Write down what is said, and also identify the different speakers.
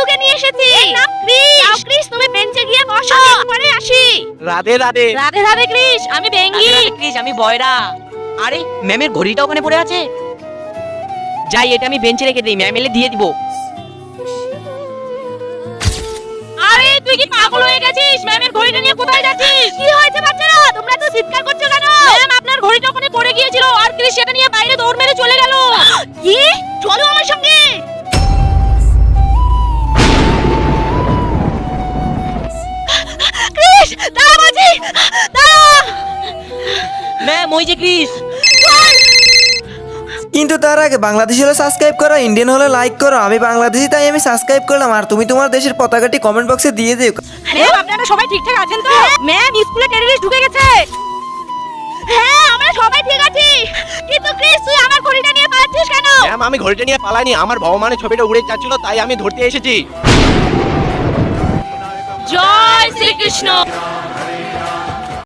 Speaker 1: বাবুকে নিয়ে এসেছি। ক্রিস তুমি বেঞ্চে গিয়ে বসো, পরে আসি।
Speaker 2: রাধে রাধে।
Speaker 1: রাধে রাধে ক্রিস, আমি বেঙ্গি।
Speaker 3: ক্রিস আমি বয়রা। আরে ম্যামের ঘড়িটা ওখানে পড়ে আছে। যাই এটা আমি বেঞ্চে রেখে দিই, ম্যাম এলে দিয়ে দিব।
Speaker 1: আরে তুই কি পাগল হয়ে গেছিস? ম্যামের ঘড়িটা নিয়ে কোথায় যাচ্ছিস? কি হয়েছে বাচ্চারা, তোমরা তো চিৎকার করছো কেন? ম্যাম আপনার ঘড়িটা ওখানে পড়ে গিয়েছিল আর ক্রিস সেটা নিয়ে বাইরে দৌড় মেরে চলে গেল। কি? চলো আমার সঙ্গে। ক্রিস দাঁড়া বলছি, দাঁড়া।
Speaker 3: ম্যাম ওই যে ক্রিস।
Speaker 4: কিন্তু তার আগে বাংলাদেশি হলে সাবস্ক্রাইব করো, ইন্ডিয়ান হলে লাইক করো। আমি বাংলাদেশি তাই আমি সাবস্ক্রাইব করলাম, আর তুমি তোমার দেশের পতাকাটি কমেন্ট বক্সে দিয়ে দিও।
Speaker 1: ম্যাম আপনারা সবাই ঠিকঠাক আছেন তো? ম্যাম স্কুলে টেররিস্ট ঢুকে গেছে। হ্যাঁ আমরা সবাই ঠিক আছি, কিন্তু ক্রিস তুই আমার ঘড়িটা নিয়ে পালাচ্ছিস কেন?
Speaker 2: ম্যাম আমি ঘড়িটা নিয়ে পালাইনি, আমার ভগবানের ছবিটা উড়ে যাচ্ছিল তাই আমি ধরতে এসেছি।
Speaker 1: জয় শ্রীকৃষ্ণ।